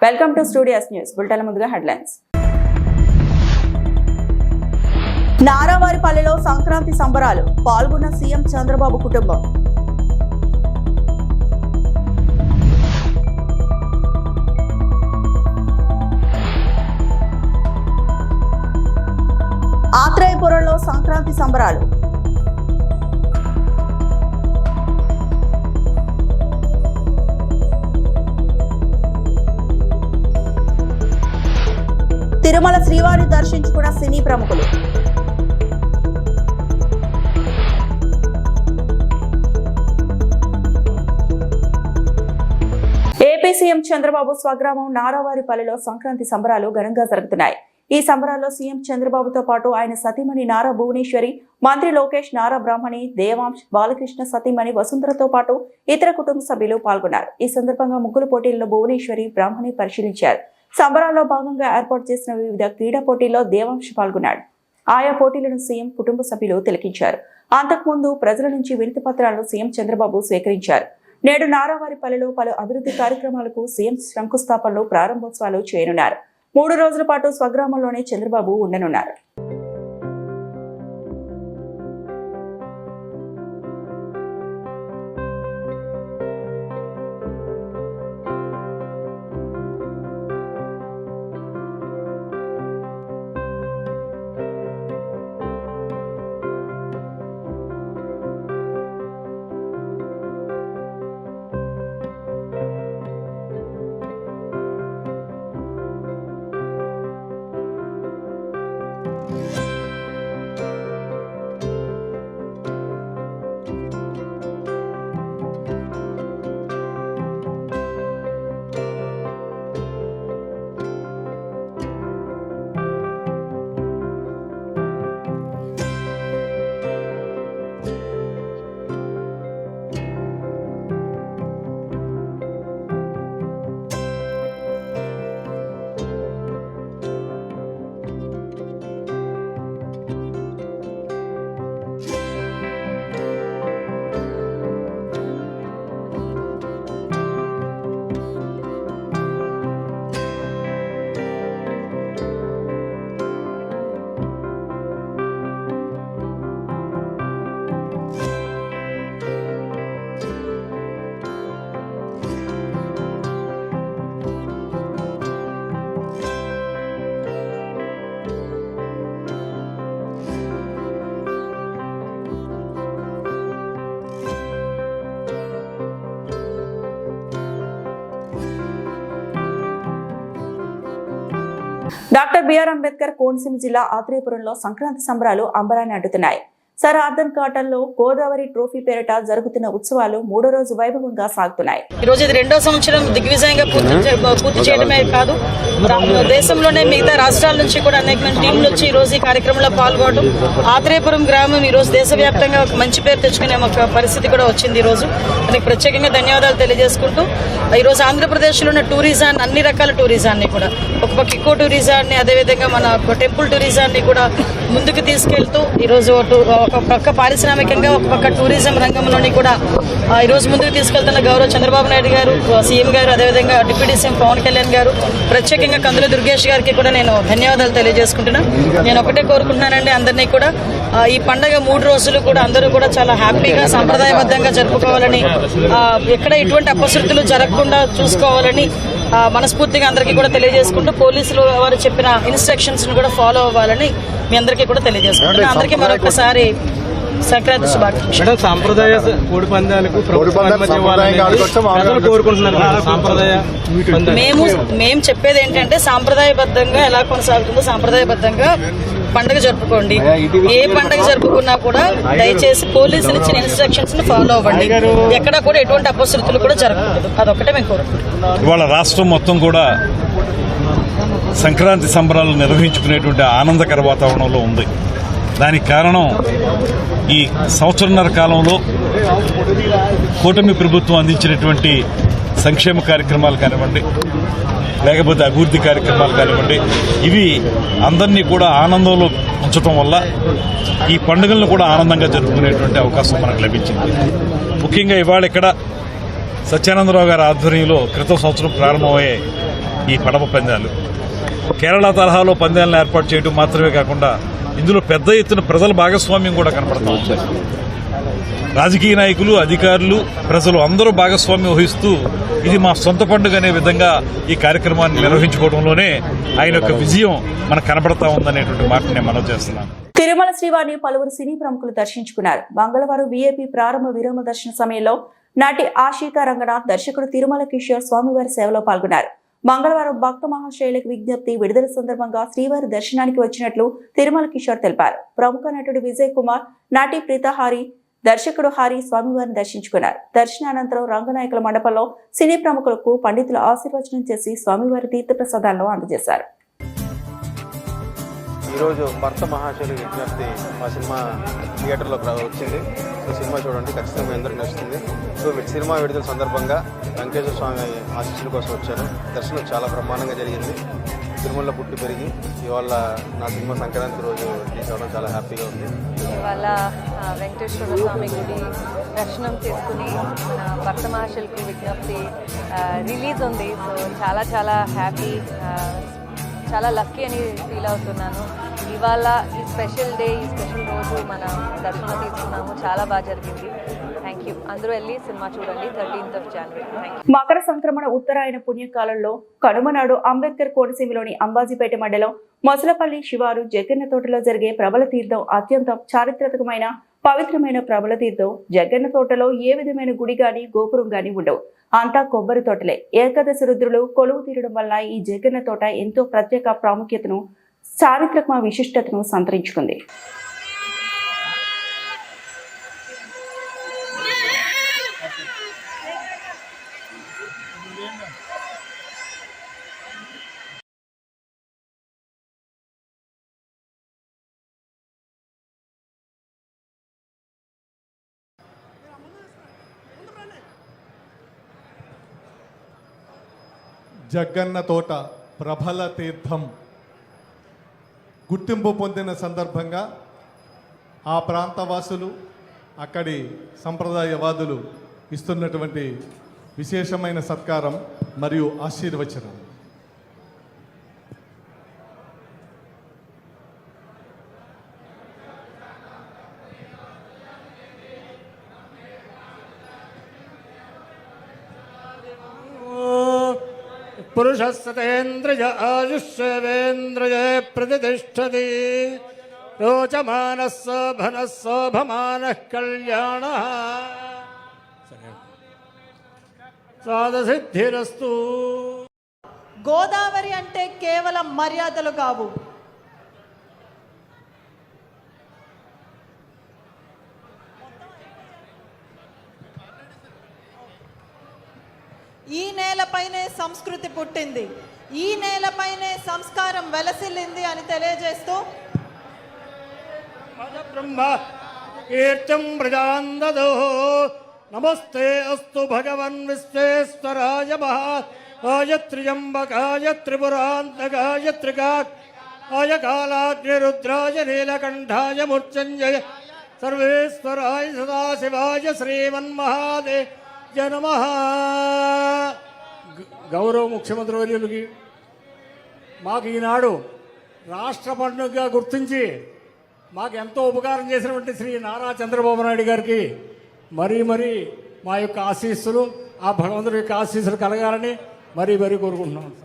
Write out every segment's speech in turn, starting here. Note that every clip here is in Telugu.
Welcome to studios news bulletin. ముందుగా హెడ్లైన్స్. నారావారిపల్లెలో సంక్రాంతి సంబరాలు, పాల్గొన్న సీఎం చంద్రబాబు కుటుంబం. ఆత్రేయపురంలో సంక్రాంతి సంబరాలు. తిరుమల శ్రీవారిని దర్శించుకున్న సినీ ప్రముఖులు. ఏపీ సీఎం చంద్రబాబు స్వగ్రామం నారావారిపల్లెలో సంక్రాంతి సంబరాలు ఘనంగా జరుగుతున్నాయి. ఈ సంబరాల్లో సీఎం చంద్రబాబుతో పాటు ఆయన సతీమణి నారా భువనేశ్వరి, మంత్రి లోకేష్, నారా బ్రాహ్మణి, దేవాంశ్, బాలకృష్ణ సతీమణి వసుంధరతో పాటు ఇతర కుటుంబ సభ్యులు పాల్గొన్నారు. ఈ సందర్భంగా ముగ్గులు పోటీల్లో భువనేశ్వరి, బ్రాహ్మణి పరిశీలించారు. సంబరాల్లో భాగంగా ఏర్పాటు చేసిన వివిధ క్రీడా పోటీల్లో దేవాంశ్ పాల్గొన్నాడు. ఆయా పోటీలను సీఎం కుటుంబ సభ్యులు తిలకించారు. అంతకుముందు ప్రజల నుంచి వినతి పత్రాలను సీఎం చంద్రబాబు స్వీకరించారు. నేడు నారావారిపల్లెలో పలు అభివృద్ధి కార్యక్రమాలకు సీఎం శంకుస్థాపనలు, ప్రారంభోత్సవాలు చేయనున్నారు. 3 రోజుల పాటు స్వగ్రామంలోనే చంద్రబాబు ఉండనున్నారు. డాక్టర్ బిఆర్ అంబేద్కర్ కోనసీమ జిల్లా ఆత్రేయపురంలో సంక్రాంతి సంబరాలు అంబరాన్ని అడ్డుతున్నాయి. సర్ ఆర్థర్ కాటన్లో గోదావరి ట్రోఫీ పేరిట జరుగుతున్న ఉత్సవాలు 3వ రోజు వైభవంగా సాగుతున్నాయి. ఈ రోజు ఇది 2వ సంవత్సరం దిగ్విజయంగా పూర్తి చేయడమే కాదు, దేశంలోనే మిగతా రాష్ట్రాల నుంచి కూడా అనేక మంది టీంలు వచ్చి ఈ రోజు ఈ కార్యక్రమంలో పాల్గొనడం, ఆత్రేయపురం గ్రామం ఈ రోజు దేశవ్యాప్తంగా ఒక మంచి పేరు తెచ్చుకునే ఒక పరిస్థితి కూడా వచ్చింది. ఈ రోజు దానికి ప్రత్యేకంగా ధన్యవాదాలు తెలియజేసుకుంటూ, ఈ రోజు ఆంధ్రప్రదేశ్లో ఉన్న టూరిజాన్ని, అన్ని రకాల టూరిజాన్ని కూడా, ఒక పక్క ఇకో టూరిజాన్ని, అదేవిధంగా మన టెంపుల్ టూరిజాన్ని కూడా ముందుకు తీసుకెళ్తూ ఈ రోజు ఒక పక్క పారిశ్రామికంగా, ఒక పక్క టూరిజం రంగంలోని కూడా ఈ రోజు ముందుకు తీసుకెళ్తున్న గౌరవ చంద్రబాబు నాయుడు గారు, సీఎం గారు, అదేవిధంగా డిప్యూటీ సీఎం పవన్ కళ్యాణ్ గారు, ప్రత్యేకంగా కందుల దుర్గేష్ గారికి కూడా నేను ధన్యవాదాలు తెలియజేసుకుంటున్నాను. నేను ఒకటే కోరుకుంటున్నానండి, అందరినీ కూడా ఈ పండగ 3 రోజులు కూడా అందరూ కూడా చాలా హ్యాపీగా, సాంప్రదాయబద్ధంగా జరుపుకోవాలని, ఎక్కడ ఎటువంటి అపశృతులు జరగకుండా చూసుకోవాలని మనస్ఫూర్తిగా అందరికీ కూడా తెలియజేసుకుంటూ, పోలీసులు వారు చెప్పిన ఇన్స్ట్రక్షన్స్ ను కూడా ఫాలో అవ్వాలని మీ అందరికీ కూడా తెలియజేసుకుంటున్నాను. అందరికీ మరొకసారి సంక్రాంతి శుభాకాంక్షలు. సాంప్రదాయ కోడి పందాలకు మేము చెప్పేది ఏంటంటే, సాంప్రదాయబద్ధంగా ఎలా కొనసాగుతుందో సాంప్రదాయబద్ధంగా పండుగ జరుపుకోండి. ఏ పండుగ జరుపుకున్నా కూడా దయచేసి పోలీసులు ఇచ్చిన ఇన్స్ట్రక్షన్స్ ని ఫాలో అవ్వండి. ఎక్కడ కూడా ఎటువంటి అపశృతులు కూడా జరగకూడదు. అదొక్కటే మేము కోరుకుంటున్నాం. ఇవాళ రాష్ట్రం మొత్తం కూడా సంక్రాంతి సంబరాలు నిర్వహించుకునేటువంటి ఆనందకర వాతావరణంలో ఉంది. దానికి కారణం ఈ సంవత్సరన్నర కాలంలో కూటమి ప్రభుత్వం అందించినటువంటి సంక్షేమ కార్యక్రమాలు కానివ్వండి, లేకపోతే అభివృద్ధి కార్యక్రమాలు కానివ్వండి, ఇవి అందరినీ కూడా ఆనందంలో ఉంచడం వల్ల ఈ పండుగలను కూడా ఆనందంగా జరుపుకునేటువంటి అవకాశం మనకు లభించింది. ముఖ్యంగా ఇవాళ ఇక్కడ సత్యానందరావు గారి ఆధ్వర్యంలో క్రితం సంవత్సరం ప్రారంభమయ్యే ఈ పడవ పందాలు కేరళ తరహాలో పందాలను ఏర్పాటు చేయడం మాత్రమే కాకుండా ఇందులో పెద్ద ఎత్తున ప్రజల భాగస్వామ్యం కూడా కనపడతా ఉంది. రాజకీయ నాయకులు, అధికారులు, ప్రజలు అందరూ భాగస్వామ్యం వహిస్తూ ఇది మా సొంత పండుగ అనే విధంగా ఈ కార్యక్రమాన్ని నిర్వహించుకోవడంలోనే ఆయన యొక్క విజయం మనకు కనపడతా ఉందనేటువంటి మాట నేను మనవి చేస్తున్నాను. తిరుమల శ్రీవారిని పలువురు సినీ ప్రముఖులు దర్శించుకున్నారు. మంగళవారం వీఐపీ ప్రారంభ విరామ దర్శన సమయంలో నటి ఆశికా రంగనాథ్, దర్శకుడు తిరుమల కిషోర్ స్వామివారి సేవలో పాల్గొన్నారు. మంగళవారం భక్త మహాశైలకు విజ్ఞప్తి విడుదల సందర్భంగా శ్రీవారి దర్శనానికి వచ్చినట్లు తిరుమల కిషోర్ తెలిపారు. ప్రముఖ నటుడు విజయ్ కుమార్, నటి ప్రీతహారి, దర్శకుడు హారి స్వామివారిని దర్శించుకున్నారు. దర్శనానంతరం రంగనాయకుల మండపంలో సినీ ప్రముఖులకు పండితులు ఆశీర్వచనం చేసి స్వామివారి తీర్థప్రసాదాలను అందజేశారు. ఈరోజు భర్త మహాశైలి విజ్ఞప్తి మా సినిమా థియేటర్లో వచ్చింది. సో సినిమా చూడండి, ఖచ్చితంగా అందరికీ నచ్చుతుంది. సో సినిమా విడుదల సందర్భంగా వెంకటేశ్వర స్వామి ఆశీస్సుల కోసం వచ్చాను. దర్శనం చాలా బ్రహ్మాండంగా జరిగింది. తిరుమలలో పుట్టి పెరిగి ఇవాళ నా సినిమా సంక్రాంతి రోజు రిలీజ్ అవ్వడం చాలా హ్యాపీగా ఉంది. ఇవాళ వెంకటేశ్వర స్వామి గుడి దర్శనం చేసుకుని మన భర్త మహాశైలికి విజ్ఞప్తి రిలీజ్ ఉంది. సో చాలా చాలా హ్యాపీ, చాలా లక్కీ అని ఫీల్ అవుతున్నాను. ఇవాళ ఈ స్పెషల్ డే, ఈ స్పెషల్ రోజు మనం దర్శనం తీసుకున్నాము. చాలా బాగా జరిగింది. Thank you. అందరూ వెళ్ళి సినిమా చూడండి 13th January. మకర సంక్రమణ ఉత్తరాయణ పుణ్యకాలంలో కనుమనాడు అంబేద్కర్ కోనసీమలోని అంబాజీపేట మండలం మొసలపల్లి శివారు జగన్న తోటలో జరిగే ప్రబల తీర్థం అత్యంత చారిత్రకమైన పవిత్రమైన ప్రబల తీర్థం. జగన్న తోటలో ఏ విధమైన గుడి గాని గోపురం గాని ఉండవు, అంతా కొబ్బరి తోటలే. ఏకాదశి రుద్రులు కొలువు తీరడం వల్ల ఈ జగన్న తోట ఎంతో ప్రత్యేక ప్రాముఖ్యతను, చారిత్రక విశిష్టతను సంతరించుకుంది. జగన్న తోట ప్రబల తీర్థం గుర్తింపు పొందిన సందర్భంగా ఆ ప్రాంతవాసులు, అక్కడి సంప్రదాయవాదులు ఇస్తున్నటువంటి విశేషమైన సత్కారం మరియు ఆశీర్వచనం. పురుషः సతేంద్రియ ఆయుష్యేంద్రియ ప్రతిష్టతి రోచమానః శోభనः శోభమానః కళ్యాణః సాధసిద్ధిరస్తు. గోదావరి అంటే కేవలం మర్యాదలు కావు, ఈ నేలపైనే సంస్కృతి పుట్టింది, ఈ నేలపైనే సంస్కారం వెలసిల్లింది అని తెలియజేస్తూ బ్రహ్మ కీర్తిం ప్రజాందదో నమస్తే అస్తు భగవన్ విశ్వేశ్వరాయ మహాయ త్ర్యంబకాయ త్రిపురాంతకాయ త్రికాయ కాలాగ్నిరుద్రాయ నీలకంఠాయ మృత్యుంజయ సర్వేశ్వరాయ సదాశివాయ శ్రీమన్మహాదేవ నమః. గౌరవ ముఖ్యమంత్రి వర్యులకి మాకు ఈనాడు రాష్ట్ర పండుగగా గుర్తించి మాకు ఎంతో ఉపకారం చేసినటువంటి శ్రీ నారా చంద్రబాబు నాయుడు గారికి మరీ మా యొక్క ఆశీస్సులు, ఆ భగవంతుడి యొక్క ఆశీస్సులు కలగాలని మరీ కోరుకుంటున్నాం సార్.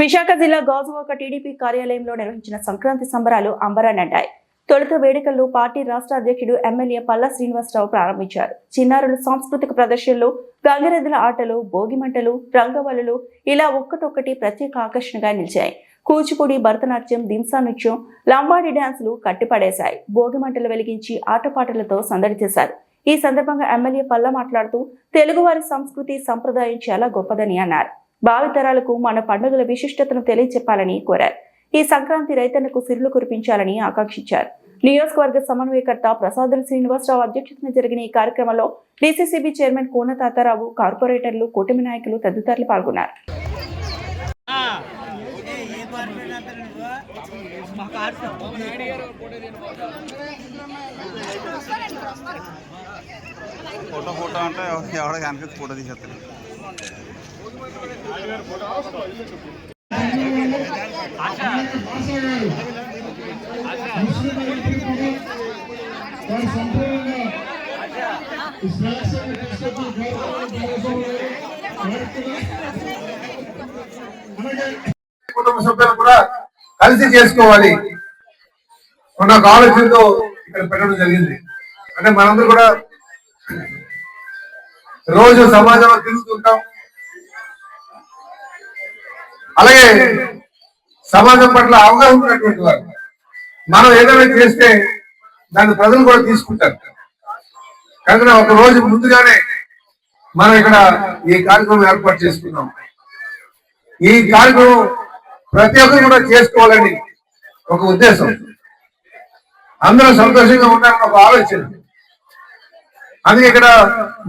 విశాఖ జిల్లా గాజువాక టీడీపీ కార్యాలయంలో నిర్వహించిన సంక్రాంతి సంబరాలు అంబరాన్నంటాయి. తొలుత వేడుకలను పార్టీ రాష్ట్ర అధ్యక్షుడు ఎమ్మెల్యే పల్లా శ్రీనివాసరావు ప్రారంభించారు. చిన్నారుల సాంస్కృతిక ప్రదర్శనలు, గంగిరెద్దుల ఆటలు, భోగిమంటలు, రంగవల్లులు ఇలా ఒక్కటొక్కటి ప్రత్యేక ఆకర్షణగా నిలిచాయి. కూచిపూడి, భరతనాట్యం, దింసా నృత్యం, లంబాడి డ్యాన్సులు కట్టిపడేశాయి. భోగిమంటలు వెలిగించి ఆటపాటలతో సందడి చేశారు. ఈ సందర్భంగా ఎమ్మెల్యే పల్లా మాట్లాడుతూ తెలుగువారి సంస్కృతి సంప్రదాయం చాలా గొప్పదని అన్నారు. భావితరాలకు మన పండుగల విశిష్టతను తెలియచెప్పాలని కోరారు. ఈ సంక్రాంతి రైతన్నకు సిరులు కురిపించాలని ఆకాంక్షించారు. నియోజకవర్గ సమన్వయకర్త ప్రసాదుల శ్రీనివాసరావు అధ్యక్షతన జరిగిన ఈ కార్యక్రమంలో డీసీసీబీ చైర్మన్ కోన తాతారావు, కార్పొరేటర్లు, కూటమి నాయకులు తదితరులు పాల్గొన్నారు. ఫోటో అంటే ఎవడ కనుక ఫోటో తీసేస్తారు. కుటుంబ సభ్యులు కూడా కలిసి చేసుకోవాలి ఉన్న ఆలోచనతో ఇక్కడ పెట్టడం జరిగింది. అంటే మనందరూ కూడా రోజు సమాజంలో తిరుగుతుంటాం, అలాగే సమాజం పట్ల అవగాహన ఉన్నటువంటి వారు మనం ఏదైనా చేస్తే దాన్ని ప్రజలు కూడా తీసుకుంటారు. కనుక ఒక రోజు ముందుగానే మనం ఇక్కడ ఈ కార్యక్రమం ఏర్పాటు చేసుకున్నాం. ఈ కార్యక్రమం ప్రతి ఒక్కరు కూడా చేసుకోవాలని ఒక ఉద్దేశం, అందరూ సంతోషంగా ఉండాలని ఒక ఆలోచన. అందుకే ఇక్కడ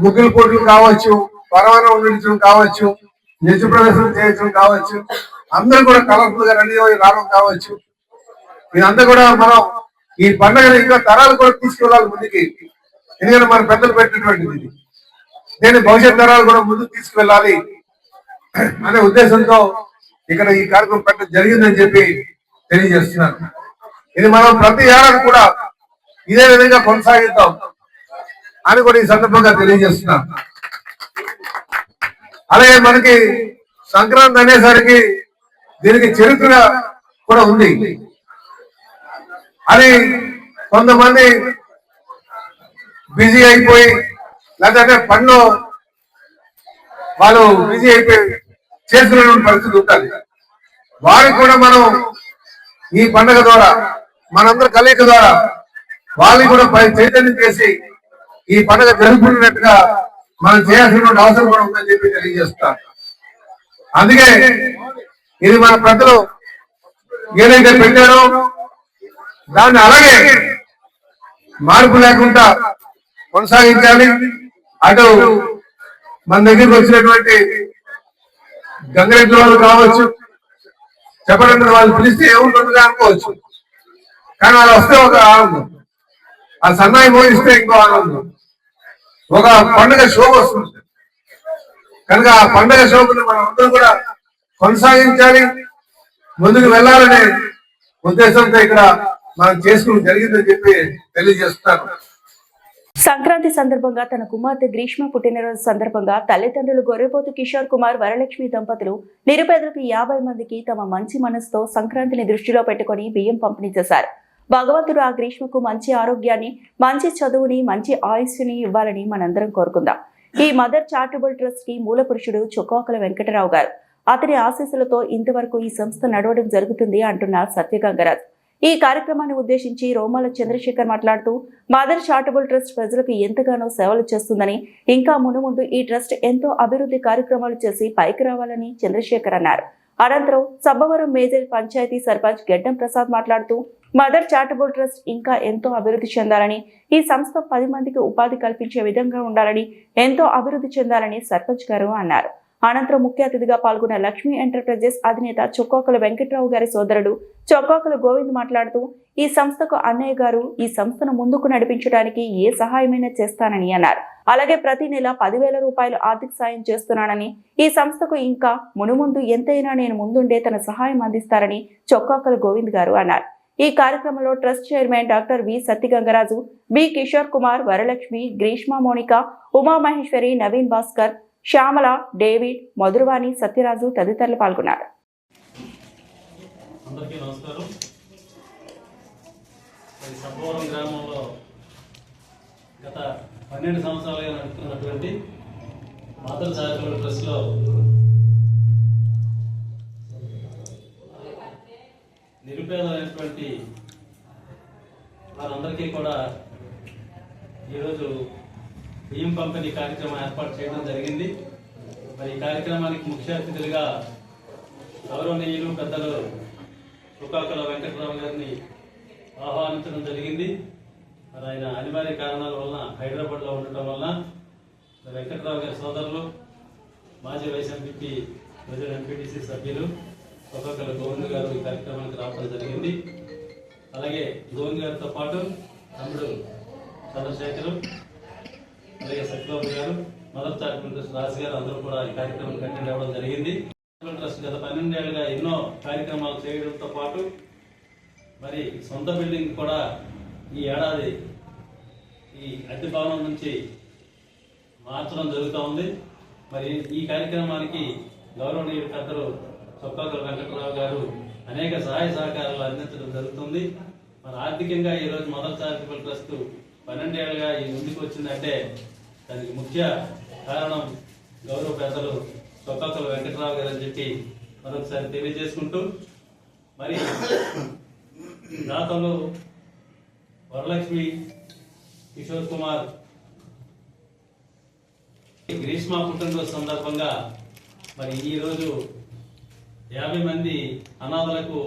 ముగ్గుల పోటీలు కావచ్చు, పరవానం ఉండించడం కావచ్చు, నిజ ప్రదర్శన చేయడం కావచ్చు, అందరూ కూడా కలర్ఫుల్ గా రెడీ అయ్యి రావడం కావచ్చు. ఇదంతా కూడా మనం ఈ పండుగను ఇంకా తరాలు కూడా తీసుకెళ్ళాలి ముందుకి. ఎందుకంటే మన పెద్దలు పెట్టినటువంటిది నేను భవిష్యత్ తరాలు కూడా ముందుకు తీసుకువెళ్ళాలి అనే ఉద్దేశంతో ఇక్కడ ఈ కార్యక్రమం పెట్టడం జరిగిందని చెప్పి తెలియజేస్తున్నాను. ఇది మనం ప్రతి ఏడాది కూడా ఇదే విధంగా కొనసాగిద్దాం అని కూడా ఈ సందర్భంగా తెలియజేస్తున్నాం. అలాగే మనకి సంక్రాంతి అనేసరికి దీనికి చరిత్ర కూడా ఉంది. అది కొంతమంది బిజీ అయిపోయి లేదంటే పనిలో వాళ్ళు బిజీ అయిపోయి చేసుకునే పరిస్థితి ఉంటుంది. వారికి కూడా మనం ఈ పండుగ ద్వారా మనందరి కలయిక ద్వారా వాళ్ళని కూడా చైతన్యం చేసి ఈ పండుగ జరుపుకున్నట్టుగా మనం చేయాల్సిన అవసరం కూడా ఉందని చెప్పి తెలియజేస్తాం. అందుకే ఇది మన ప్రజలు ఏదైతే పెట్టారో దాన్ని అలాగే మార్పు లేకుండా కొనసాగించాలి. అటు మన దగ్గరికి వచ్చినటువంటి గంగరెడ్డి వాళ్ళు కావచ్చు, చెప్పడం వాళ్ళు పిలిస్తే ఏముంటుందిగా అనుకోవచ్చు, కానీ వాళ్ళు వస్తే ఒక ఆనందం, ఆ సన్నాయి మోగిస్తే ఇంకో ఆనందం, ఒక పండుగ షో వస్తుంది. కనుక ఆ పండుగ షోకుని మనం అందరూ కూడా కొనసాగించాలి, ముందుకు వెళ్ళాలనే ఉద్దేశంతో ఇక్కడ మనం చేసుకుని జరిగిందని చెప్పి తెలియజేస్తాను. సంక్రాంతి సందర్భంగా తన కుమార్తె గ్రీష్మ పుట్టినరోజు సందర్భంగా తల్లిదండ్రులు గొర్రెపోతు కిషోర్ కుమార్, వరలక్ష్మి దంపతులు నిరుపేదలకు 50 మందికి తమ మంచి మనసుతో సంక్రాంతిని దృష్టిలో పెట్టుకుని బియ్యం పంపిణీ చేశారు. భగవంతుడు ఆ గ్రీష్మకు మంచి ఆరోగ్యాన్ని, మంచి చదువుని, మంచి ఆయుష్ని ఇవ్వాలని మనందరం కోరుకుందాం. ఈ మదర్ చారిటబుల్ ట్రస్ట్ కి మూల పురుషుడు చొక్కాకుల వెంకటరావు గారు. అతని ఆశీస్సులతో ఇంతవరకు ఈ సంస్థ నడవడం జరుగుతుంది అంటున్న సత్యగంగరాజ్. ఈ కార్యక్రమాన్ని ఉద్దేశించి రోమాల చంద్రశేఖర్ మాట్లాడుతూ మదర్ చారిటబుల్ ట్రస్ట్ ప్రజలకు ఎంతగానో సేవలు చేస్తుందని, ఇంకా మునుముందు ఈ ట్రస్ట్ ఎంతో అభివృద్ధి కార్యక్రమాలు చేసి పైకి రావాలని చంద్రశేఖర్ అన్నారు. అనంతరం సబ్బవరం మేజర్ పంచాయతీ సర్పంచ్ గెడ్డం ప్రసాద్ మాట్లాడుతూ మదర్ చారిటబుల్ ట్రస్ట్ ఇంకా ఎంతో అభివృద్ధి చెందాలని, ఈ సంస్థ 10 మందికి ఉపాధి కల్పించే విధంగా ఉండాలని, ఎంతో అభివృద్ధి చెందాలని సర్పంచ్ గారు అన్నారు. అనంతరం ముఖ్య అతిథిగా పాల్గొన్న లక్ష్మీ ఎంటర్ప్రైజెస్ అధినేత చొక్కాకుల వెంకట్రావు గారి సోదరుడు చొక్కాకుల గోవింద్ మాట్లాడుతూ ఈ సంస్థకు అన్నయ్య గారు ఈ సంస్థను ముందుకు నడిపించడానికి ఏ సహాయమైనా చేస్తానని అన్నారు. అలాగే ప్రతి నెల 10,000 రూపాయలు ఆర్థిక సాయం చేస్తున్నానని, ఈ సంస్థకు ఇంకా మునుముందు ఎంతైనా నేను ముందుండే తన సహాయం అందిస్తారని చొక్కాకుల గోవింద్ గారు అన్నారు. ఈ కార్యక్రమంలో trust chairman doctor V Satyagangaraju, B Kishore Kumar, Varalakshmi, Greeshma, Monika, Umamaheswari, Naveen Bhaskar, Shyamala, David, Madhuravani, Satyaraju తదితరులు పాల్గొన్నారు. అందరికీ నమస్కారం. సబ్బవరం గ్రామంలో గత 12 సంవత్సరాలుగా నడుపుతున్నటువంటి మదర్ చారిటబుల్ ట్రస్ట్లో నిరుపేదమైనటువంటి వారందరికీ కూడా ఈరోజు బియ్యం పంపిణీ కార్యక్రమం ఏర్పాటు చేయడం జరిగింది. మరి ఈ కార్యక్రమానికి ముఖ్య అతిథులుగా గౌరవనీయులు పెద్దలు చొక్కాకుల వెంకటరావు గారిని ఆహ్వానించడం జరిగింది. మరి ఆయన అనివార్య కారణాల వలన హైదరాబాద్లో ఉండటం వలన వెంకట్రావు గారి సోదరులు, మాజీ వైస్ ఎంపీ, ప్రజలు ఎంపీటీసీ సభ్యులు ఒక్కొక్కరు గోవింద్ గారు ఈ కార్యక్రమానికి రావడం జరిగింది. అలాగే గోవింద్ గారితో పాటు తమ్ముడు చంద్రశేఖర్, అలాగే సత్యబాబు గారు, మదర్ చారిటబుల్ ట్రస్ట్ రాజు గారు అందరూ కూడా ఈ కార్యక్రమానికి అటెండ్ అవ్వడం జరిగింది. ట్రస్ట్ గత 12 ఏళ్లుగా ఎన్నో కార్యక్రమాలు చేయడంతో పాటు మరి సొంత బిల్డింగ్ కూడా ఈ ఏడాది ఈ అద్దె భవనం నుంచి మార్చడం జరుగుతూ ఉంది. మరి ఈ కార్యక్రమానికి గౌరవనీయులు పెద్దలు చొక్కాకుల వెంకటరావు గారు అనేక సహాయ సహకారాలు అందించడం జరుగుతుంది. మరి ఆర్థికంగా ఈరోజు మదర్ చారిటబుల్ ట్రస్ట్ 12 ఏళ్లుగా ఈ ముందుకు వచ్చిందంటే దానికి ముఖ్య కారణం గౌరవ పెద్దలు చొక్కాకుల వెంకటరావు గారు అని చెప్పి మరొకసారి తెలియజేసుకుంటూ, మరి దాతలు వరలక్ష్మి, కిషోర్ కుమార్ గ్రీష్మ పుట్టినరోజు సందర్భంగా మరి ఈరోజు 50 మంది అనాథలకు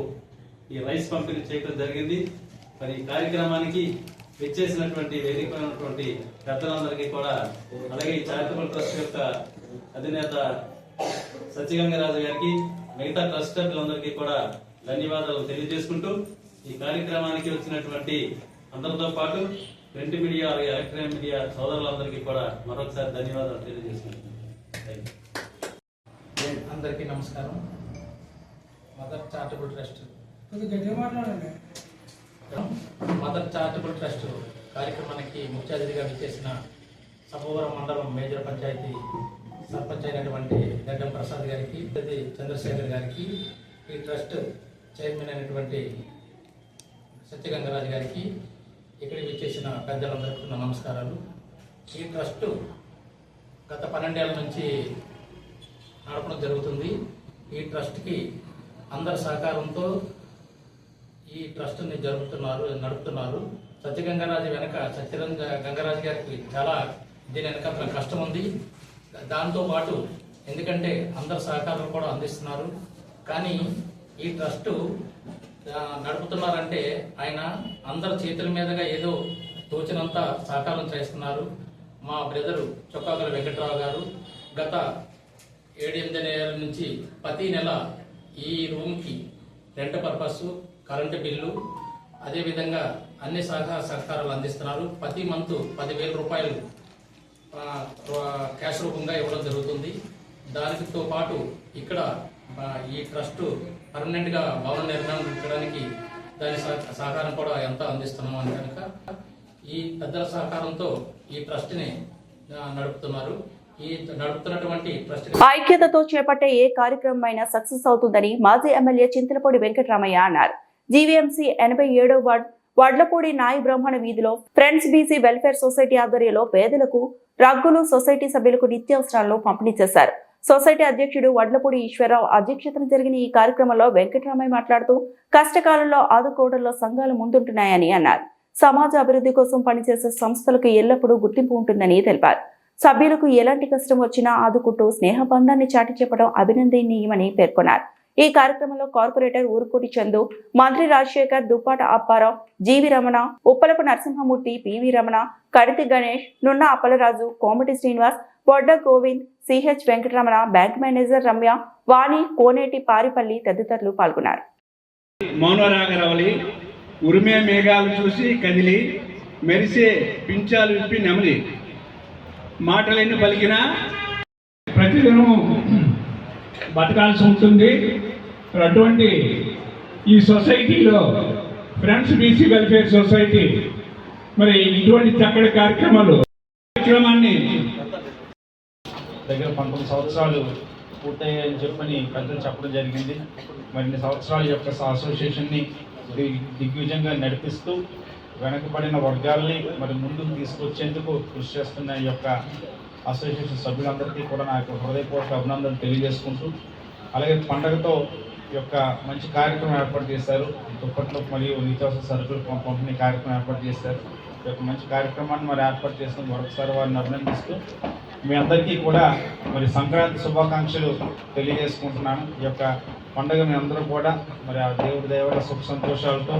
ఈ రైస్ పంపిణీ చేయడం జరిగింది. మరి ఈ కార్యక్రమానికి విచ్చేసినటువంటి వేదికైనటువంటి పెద్దలందరికీ కూడా, అలాగే ఈ చారిటబుల్ ట్రస్ట్ యొక్క అధినేత సత్యగంగరాజు గారికి, మిగతా ట్రస్ట్ సభ్యులందరికీ కూడా ధన్యవాదాలు తెలియజేసుకుంటూ, ఈ కార్యక్రమానికి వచ్చినటువంటి అందరితో పాటు ప్రింట్ మీడియా, అలాగే ఎలక్ట్రానిక్ మీడియా సోదరులందరికీ కూడా మరొకసారి ధన్యవాదాలు తెలియజేసుకుంటున్నాను. అందరికీ నమస్కారం. మదర్ చారిటబుల్ ట్రస్ట్ కార్యక్రమానికి ముఖ్య అతిథిగా విచ్చేసిన సభవరం మండలం మేజర్ పంచాయతీ సర్పంచ్ అయినటువంటి గడ్డం ప్రసాద్ గారికి, చంద్రశేఖర్ గారికి, ఈ ట్రస్ట్ చైర్మన్ అయినటువంటి సత్యగంగరాజు గారికి, ఇక్కడికి విచ్చేసిన పెద్దలందరికీ నా నమస్కారాలు. ఈ ట్రస్ట్ గత 12 ఏళ్ల నుంచి నడపడం జరుగుతుంది. ఈ ట్రస్ట్కి అందరి సహకారంతో ఈ ట్రస్ట్ని నడుపుతున్నారు. సత్యగంగరాజు వెనక గంగరాజు గారికి చాలా దీని వెనక కష్టం ఉంది. దాంతోపాటు ఎందుకంటే అందరి సహకారం కూడా అందిస్తున్నారు. కానీ ఈ ట్రస్ట్ నడుపుతున్నారంటే ఆయన అందరి చేతుల మీదుగా ఏదో తోచినంత సహకారం చేస్తున్నారు. మా బ్రదరు చొక్కాకుల వెంకటరావు గారు గత 7-8 ఏళ్ళ నుంచి ప్రతి నెల ఈ రూమ్కి రెంట్ పర్పస్, కరెంటు బిల్లు, అదేవిధంగా అన్ని సహకారాలు అందిస్తున్నారు. ప్రతి మంత్ 10,000 రూపాయలు క్యాష్ రూపంగా ఇవ్వడం జరుగుతుంది. దానితో పాటు ఇక్కడ ఈ ట్రస్ట్ పర్మనెంట్గా భవన నిర్మాణం పెట్టడానికి దాని సహకారం కూడా ఎంత అందిస్తున్నాం అని కనుక ఈ పెద్దల సహకారంతో ఈ ట్రస్ట్ని నడుపుతున్నారు. ఈ నడుపుతున్నటువంటి ట్రస్ట్ ఐక్యతతో చేపట్టే ఏ కార్యక్రమమైనా సక్సెస్ అవుతుందని మాజీ ఎమ్మెల్యే చింతలపూడి వెంకటరామయ్య అన్నారు. జీవీఎంసీ 87వ వార్డ్ వడ్లపూడి నాయి బ్రాహ్మణ వీధిలో ఫ్రెండ్స్ బీసీ వెల్ఫేర్ సొసైటీ ఆధ్వర్యంలో పేదలకు రగ్గులు, సొసైటీ సభ్యులకు నిత్యావసరాలను పంపిణీ చేశారు. సొసైటీ అధ్యక్షుడు వడ్లపూడి ఈశ్వరరావు అధ్యక్షతన జరిగిన ఈ కార్యక్రమంలో వెంకటరామయ్య మాట్లాడుతూ కష్టకాలంలో ఆదుకోవడంలో సంఘాలు ముందుంటున్నాయని అన్నారు. సమాజ అభివృద్ధి కోసం పనిచేసే సంస్థలకు ఎల్లప్పుడూ గుర్తింపు ఉంటుందని తెలిపారు. సభ్యులకు ఎలాంటి కష్టం వచ్చినా ఆదుకుంటూ స్నేహబంధాన్ని చాటి చెప్పడం అభినందనీయమని పేర్కొన్నారు. ఈ కార్యక్రమంలో corporator Urukoti Chandu, Mantri Rajasekhar, Duppata Apparao, GV Ramana, Uppalapu Narasimhamurthy, PV Ramana, Kaditi Ganesh, Nunna Appalaraju, Komati Srinivas, Bodda Govind, CH Venkataramana, bank manager Ramya, Vani, Koneti Paripalli తదితరులు పాల్గొన్నారు. మౌనరాగరవలి ఉరిమే మేఘాలు చూసి కదిలి మెరిసే పించాలు విప్పి నెమలి మాటలెన్ని పలికినా ప్రతిదినం బతకాల్సి ఉంటుంది. అటువంటి ఈ సొసైటీలో ఫ్రెండ్స్ బీసీ వెల్ఫేర్ సొసైటీ మరి ఇటువంటి చక్కటి కార్యక్రమాన్ని దగ్గర 19 సంవత్సరాలు పూర్తయ్యాయని చెప్పని పెద్దలు చెప్పడం జరిగింది. మరిన్ని సంవత్సరాల యొక్క అసోసియేషన్ని దిగ్విజయంగా నడిపిస్తూ వెనకబడిన వర్గాల్ని మరి ముందుకు తీసుకొచ్చేందుకు కృషి చేస్తున్న ఈ యొక్క అసోసియేషన్ సభ్యులందరికీ కూడా నా యొక్క హృదయపూర్వక అభినందనలు తెలియజేసుకుంటూ, అలాగే పండగతో ఈ యొక్క మంచి కార్యక్రమం ఏర్పాటు చేశారు. దుప్పట్లు మరియు నిత్యావసర సరుకులు పంపిణీ కార్యక్రమం ఏర్పాటు చేశారు. ఈ యొక్క మంచి కార్యక్రమాన్ని మరి ఏర్పాటు చేసిన మరొకసారి వారిని అభినందిస్తూ మీ అందరికీ కూడా మరి సంక్రాంతి శుభాకాంక్షలు తెలియజేసుకుంటున్నాను. ఈ యొక్క పండుగ మీ అందరూ కూడా మరి ఆ దేవుడి దయ సుఖ సంతోషాలతో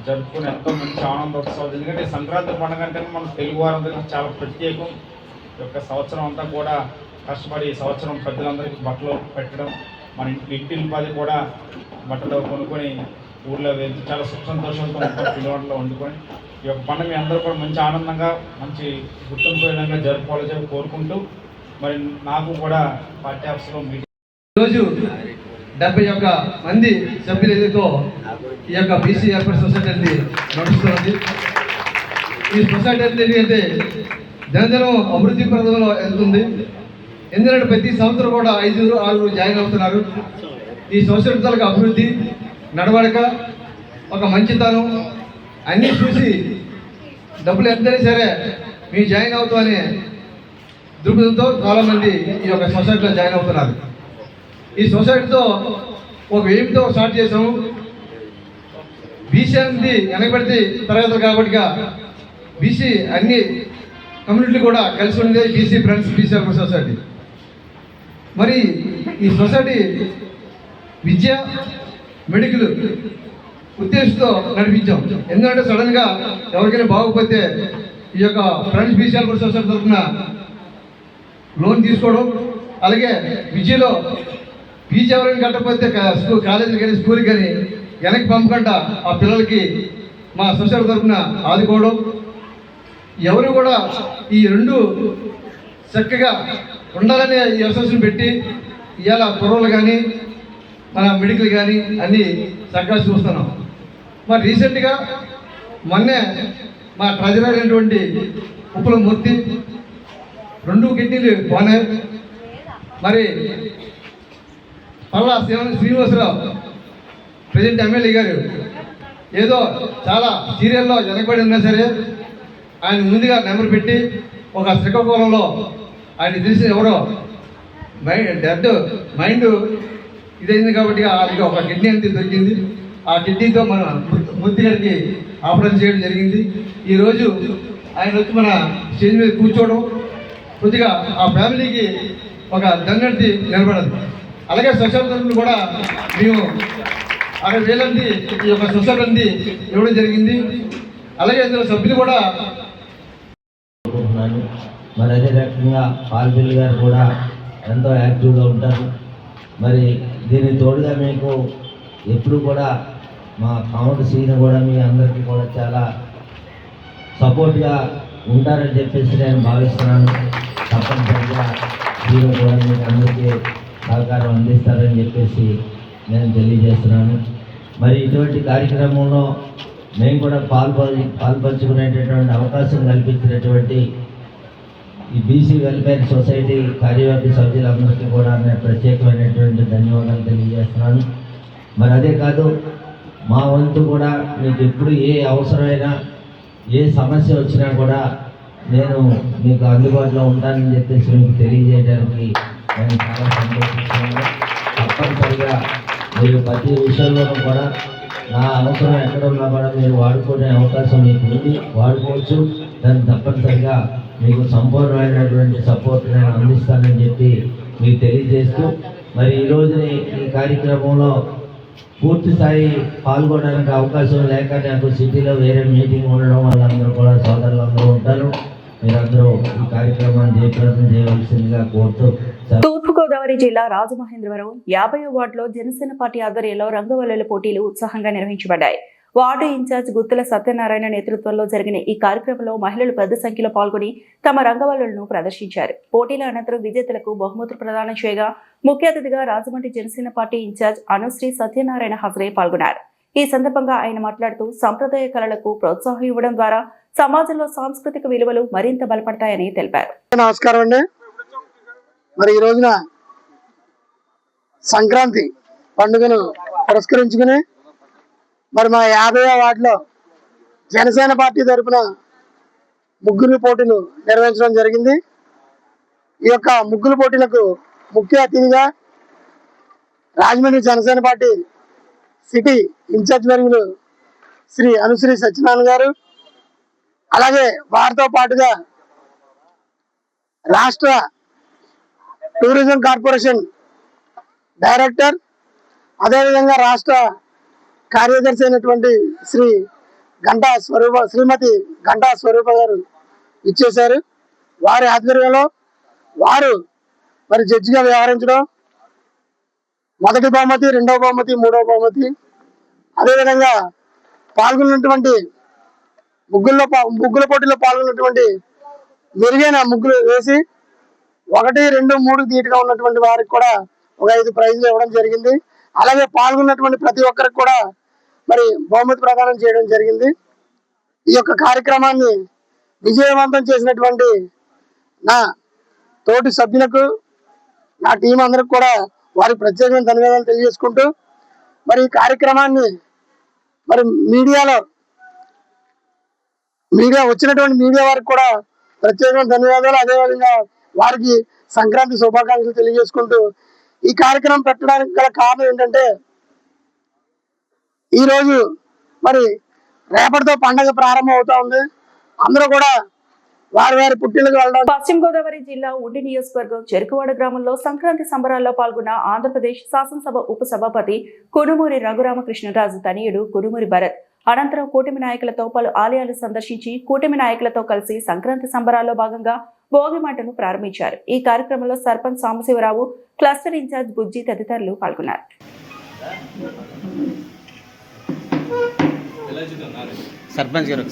జరుపుకుని ఎంతో మంచి ఆనందోత్సవాలు. ఎందుకంటే సంక్రాంతి పండుగ అంటే మన తెలుగు వారందరికీ చాలా ప్రత్యేకం. ఈ యొక్క సంవత్సరం అంతా కూడా కష్టపడి ఈ సంవత్సరం పెద్దలందరికీ బట్టలు పెట్టడం, మన ఇంటి ఉపాధి కూడా బట్టలు కొనుక్కొని ఊళ్ళో వెళ్ళి చాలా సుఖ సంతోషాలతో పిల్లవాటిలో వండుకొని ఈ యొక్క పండుగ మీ అందరూ కూడా మంచి ఆనందంగా మంచి గుర్తింపు విధంగా జరుపుకోవాలని చెప్పి కోరుకుంటూ మరి నాకు కూడా పార్టీ ఆఫీస్లో మీటింగ్ ఈరోజు 71 మంది సభ్యులతో ఈ యొక్క బీసీ వెల్ఫేర్ సొసైటీ నడుస్తున్నది. ఈ సొసైటీ ఏంటంటే దినదినం అభివృద్ధి ప్రదంలో వెళ్తుంది. ఎందుకంటే ప్రతి సంవత్సరం కూడా 5-6 జాయిన్ అవుతున్నారు. ఈ సొసైటీ తాలూకు అభివృద్ధి, నడవడిక, ఒక మంచితనం అన్నీ చూసి డబ్బులు ఎంతైనా సరే మేము జాయిన్ అవుతామనే దృక్పథంతో చాలామంది ఈ యొక్క సొసైటీలో జాయిన్ అవుతున్నారు. ఈ సొసైటీతో ఒక ఎయిమ్తో స్టార్ట్ చేసాము. బీసీ అనేది వెనకబడితే తరగతులు కాబట్టి బీసీ అన్ని కమ్యూనిటీ కూడా కలిసి ఉండే బీసీ ఫ్రెండ్స్ బీసీ సొసైటీ. మరి ఈ సొసైటీ విద్య, మెడికల్ ఉద్దేశంతో నడిపించాం. ఎందుకంటే సడన్గా ఎవరికైనా బాగోకపోతే ఈ యొక్క ఫ్రెండ్స్ బీసీ సొసైటీ తరఫున లోన్ తీసుకోవడం, అలాగే విద్యలో ఫీజు ఎవరైనా కట్టకపోతే స్కూల్ కాలేజీలు కానీ స్కూల్కి కానీ వెనక్కి పంపకుండా ఆ పిల్లలకి మా సొసైటీ తరఫున ఆదుకోవడం. ఎవరు కూడా ఈ రెండు చక్కగా ఉండాలనే ఈ అసోసియేషన్ పెట్టి ఇవాళ కుర్రలు కానీ మన మెడికల్ కానీ అన్నీ చక్కగా చూస్తున్నాం. మరి రీసెంట్గా మొన్నే మా ట్రెజరర్ అయినటువంటి ఉప్పుల మూర్తి 2 కిడ్నీలు పోనాయి. మరి పల్లా శ్రీనివాసరావు ప్రజెంట్ ఎమ్మెల్యే గారు ఏదో చాలా సీరియల్లో వెనకబడి ఉన్నా సరే ఆయన ముందుగా నెంబర్ పెట్టి ఒక శ్రీకాకుళంలో ఆయన తెలిసిన ఎవరో మైండ్ ఇదైంది కాబట్టి వాళ్ళకి ఒక కిడ్నీ అనేది దొరికింది. ఆ కిడ్నీతో మన మూర్తి గారికి ఆపరేషన్ చేయడం జరిగింది. ఈరోజు ఆయన వచ్చి మన స్టేజ్ మీద కూర్చోవడం కొద్దిగా ఆ ఫ్యామిలీకి ఒక దన్నటి నిలబడదు. అలాగే సొసైటీ తరఫున కూడా మేము 60,000 మంది ఈ యొక్క సొసైటీ ఇవ్వడం జరిగింది. అలాగే ఇందులో సభ్యులు కూడా మరి అదే రకంగా పాల్పిల్లి గారు కూడా ఎంతో యాక్టివ్గా ఉంటారు. మరి దీనికి తోడుగా మీకు ఎప్పుడు కూడా మా కౌంట్ సీన్ కూడా మీ అందరికీ కూడా చాలా సపోర్ట్గా ఉంటారని చెప్పేసి నేను భావిస్తున్నాను. తప్పనిసరిగా మీరు కూడా మీకు అందరికీ సహకారం అందిస్తారని చెప్పేసి నేను తెలియజేస్తున్నాను. మరి ఇటువంటి కార్యక్రమంలో మేము కూడా పాల్పంచుకునేటటువంటి అవకాశం కల్పించినటువంటి ఈ బీసీ వెల్ఫేర్ సొసైటీ కార్యవర్గ సభ్యులందరికీ కూడా నేను ప్రత్యేకమైనటువంటి ధన్యవాదాలు తెలియజేస్తున్నాను. మరి అదే కాదు, మా వంతు కూడా మీకు ఎప్పుడు ఏ అవసరమైనా ఏ సమస్య వచ్చినా కూడా నేను మీకు అందుబాటులో ఉంటానని చెప్పేసి మీకు తెలియజేయడానికి నేను చాలా సంతోషిస్తున్నాను. తప్పనిసరిగా మీరు ప్రతి విషయంలోనూ కూడా నా అవసరం ఎక్కడ ఉన్నా కూడా మీరు వాడుకునే అవకాశం మీకు ఉంది, వాడుకోవచ్చు. దాన్ని తప్పనిసరిగా మీకు సంపూర్ణమైనటువంటి సపోర్ట్ నేను అందిస్తానని చెప్పి మీకు తెలియజేస్తూ, మరి ఈరోజు ఈ కార్యక్రమంలో పూర్తి స్థాయి పాల్గొనడానికి అవకాశం లేక నాకు సిటీలో వేరే మీటింగ్ ఉండడం వాళ్ళందరూ కూడా సోదరులందరూ ఉంటారు. మీరందరూ ఈ కార్యక్రమాన్ని జయప్రదం చేయవలసిందిగా కోరుతూ. తూర్పుగోదావరి జిల్లా రాజమహేంద్రవరం 50వ వార్డులో జనసేన పార్టీ ఆధ్వర్యంలో రంగవల్లుల పోటీలు ఉత్సాహంగా నిర్వహించబడ్డాయి. వార్డు ఇన్ఛార్జ్ గుత్తుల సత్యనారాయణ నేతృత్వంలో జరిగిన ఈ కార్యక్రమంలో మహిళలు పెద్ద సంఖ్యలో పాల్గొని తమ రంగవల్లులను ప్రదర్శించారు. పోటీల అనంతరం విజేతలకు బహుమతులు ప్రదానం చేయగా ముఖ్య అతిథిగా రాజమండ్రి జనసేన పార్టీ ఇన్ఛార్జ్ అనుశ్రీ సత్యనారాయణ హాజరై పాల్గొన్నారు. ఈ సందర్భంగా ఆయన మాట్లాడుతూ సంప్రదాయ కళలకు ప్రోత్సాహం ఇవ్వడం ద్వారా సమాజంలో సాంస్కృతిక విలువలు మరింత బలపడతాయని తెలిపారు. నమస్కారం అండి. మరి ఈ రోజున సంక్రాంతి పండుగను పురస్కరించుకుని మరి మా 50వ వార్డులో జనసేన పార్టీ తరఫున ముగ్గురు పోటీలు నిర్వహించడం జరిగింది. ఈ యొక్క ముగ్గురు పోటీలకు ముఖ్య అతిథిగా Rajahmundry Janasena party city incharge వర్యులు శ్రీ అనుశ్రీ సత్యనారాయణ గారు, అలాగే వారితో పాటుగా రాష్ట్ర టూరిజం కార్పొరేషన్ డైరెక్టర్, అదేవిధంగా రాష్ట్ర కార్యదర్శి అయినటువంటి శ్రీమతి గంటా స్వరూప గారు ఇచ్చేశారు. వారి ఆధ్వర్యంలో వారు మరి జడ్జిగా వ్యవహరించడం, మొదటి బహుమతి, రెండవ బహుమతి, మూడవ బహుమతి, అదేవిధంగా పాల్గొన్నటువంటి ముగ్గుల పోటీలో పాల్గొన్నటువంటి మెరుగైన ముగ్గులు వేసి 1, 2, 3 ధీటుగా ఉన్నటువంటి వారికి కూడా ఒక 5 ప్రైజులు ఇవ్వడం జరిగింది. అలాగే పాల్గొన్నటువంటి ప్రతి ఒక్కరికి కూడా మరి బహుమతి ప్రదానం చేయడం జరిగింది. ఈ యొక్క కార్యక్రమాన్ని విజయవంతం చేసినటువంటి నా తోటి సభ్యులకు, నా టీం అందరికి కూడా వారికి ప్రత్యేకమైన ధన్యవాదాలు తెలియజేసుకుంటూ, మరి ఈ కార్యక్రమాన్ని మరి మీడియా వచ్చినటువంటి మీడియా వారికి కూడా ప్రత్యేకమైన ధన్యవాదాలు, అదేవిధంగా వారికి సంక్రాంతి శుభాకాంక్షలు తెలియజేసుకుంటూ, ఈ కార్యక్రమం పెట్టడానికి గల కారణం ఏంటంటే ఈరోజు మరి రేపటితో పండగ ప్రారంభం అవుతా ఉంది. అందరూ కూడా వారి పుట్టినకు వెళ్ళడం. పశ్చిమ గోదావరి జిల్లా ఉండి నియోజకవర్గం చెరుకువాడ గ్రామంలో సంక్రాంతి సంబరాల్లో పాల్గొన్న ఆంధ్రప్రదేశ్ శాసనసభ ఉపసభాపతి కునుమూరి రఘురామకృష్ణరాజు తనయుడు కునుమూరి భరత్ అనంతరం కూటమి నాయకులతో పలు ఆలయాలు సందర్శించి కూటమి నాయకులతో కలిసి సంక్రాంతి సంబరాల్లో భాగంగా భోగి మంటను ప్రారంభించారు. ఈ కార్యక్రమంలో సర్పంచ్ సాంబశివరావు, క్లస్టర్ ఇన్ఛార్జ్ బుజ్జి తదితరులు పాల్గొన్నారు. సర్పంచ్ గారు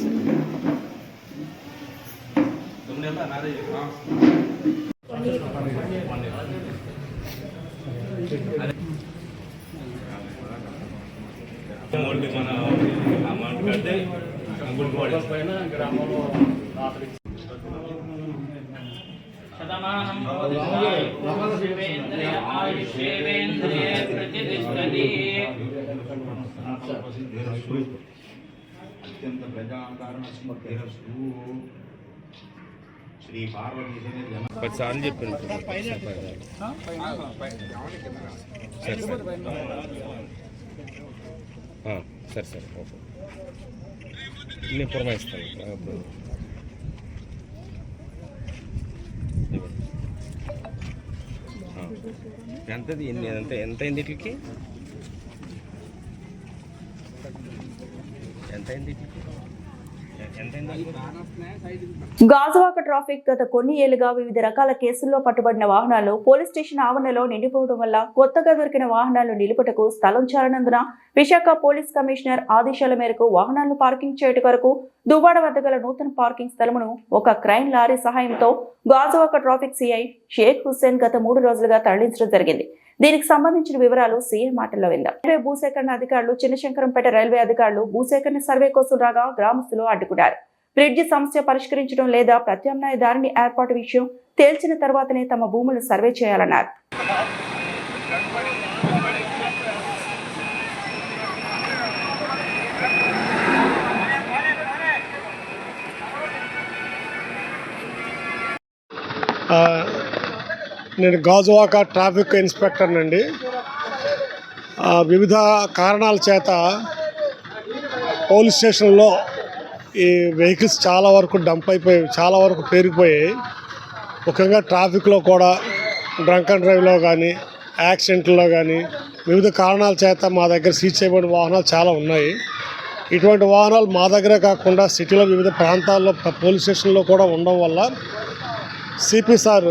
అత్యంత ప్రజాకారణ శ్రీ పార్వతీ సరే సరే ఓకే నేను పురమాయిస్తాను. ఎంతది ఎంత అయింది వీటికి? గాజువాక ట్రాఫిక్ గత కొన్ని ఏళ్లుగా వివిధ రకాల కేసుల్లో పట్టుబడిన వాహనాలు పోలీస్ స్టేషన్ ఆవరణలో నిండిపోవడం వల్ల కొత్తగా దొరికిన వాహనాలు నిలుపుటకు స్థలం చాలనందున విశాఖ పోలీస్ కమిషనర్ ఆదేశాల మేరకు వాహనాలను పార్కింగ్ చేయడం వరకు దువ్వాడ వద్ద గల నూతన పార్కింగ్ స్థలమును ఒక క్రైన్ లారీ సహాయంతో గాజువాక ట్రాఫిక్ సిఐ షేక్ హుస్సేన్ గత 3 రోజులుగా తరలించడం జరిగింది. దీనికి సంబంధించిన వివరాలు సీఎం మాటల్లో విందాం. రైల్వే భూసేకరణ అధికారులు చిన్నశంకరంపేట రైల్వే అధికారులు భూసేకరణ సర్వే కోసం రాగా గ్రామస్తులు అడ్డుకున్నారు. బ్రిడ్జి సమస్య పరిష్కరించడం లేదా ప్రత్యామ్నాయ దారిని ఏర్పాటు విషయం తేల్చిన తర్వాతనే తమ భూములు సర్వే చేయాలన్నారు. నేను గాజువాక ట్రాఫిక్ ఇన్స్పెక్టర్ అండి. వివిధ కారణాల చేత పోలీస్ స్టేషన్లో ఈ వెహికల్స్ చాలా వరకు డంప్ అయిపోయి చాలా వరకు పేరుకుపోయాయి. ముఖ్యంగా ట్రాఫిక్లో కూడా డ్రంక్ అండ్ డ్రైవ్లో కానీ యాక్సిడెంట్లో కానీ వివిధ కారణాల చేత మా దగ్గర సీజ్ చేయబడిన వాహనాలు చాలా ఉన్నాయి. ఇటువంటి వాహనాలు మా దగ్గరే కాకుండా సిటీలో వివిధ ప్రాంతాల్లో పోలీస్ స్టేషన్లో కూడా ఉండడం వల్ల సిపి సార్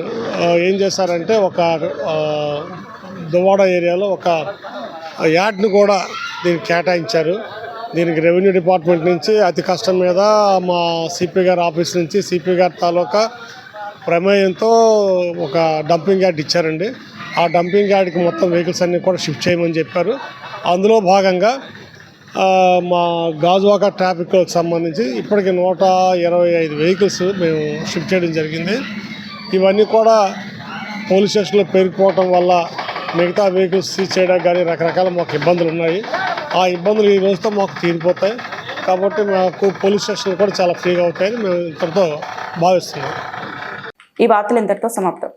ఏం చేశారంటే ఒక దువ్వాడ ఏరియాలో ఒక యార్డ్ని కూడా దీనికి కేటాయించారు. దీనికి రెవెన్యూ డిపార్ట్మెంట్ నుంచి అతి కష్టం మీద మా సిపి గారి ఆఫీస్ నుంచి సిపి గారి తాలూకా ప్రమేయంతో ఒక డంపింగ్ యార్డ్ ఇచ్చారండి. ఆ డంపింగ్ యార్డ్కి మొత్తం వెహికల్స్ అన్నీ కూడా షిఫ్ట్ చేయమని చెప్పారు. అందులో భాగంగా మా గాజువాక ట్రాఫిక్కి సంబంధించి ఇప్పటికి 125 వెహికల్స్ మేము షిఫ్ట్ చేయడం జరిగింది. ఇవన్నీ కూడా పోలీస్ స్టేషన్లో పేరుకుపోవటం వల్ల మిగతా వెహికల్స్ సీజ్ చేయడానికి కానీ రకరకాల మాకు ఇబ్బందులు ఉన్నాయి. ఆ ఇబ్బందులు ఈ రోజుతో మాకు తీరిపోతాయి. కాబట్టి మాకు పోలీస్ స్టేషన్లు కూడా చాలా ఫ్రీగా అవుతాయని మేము ఇంతటితో భావిస్తున్నాం. ఈ వార్తలు ఇంతటితో సమాప్తం.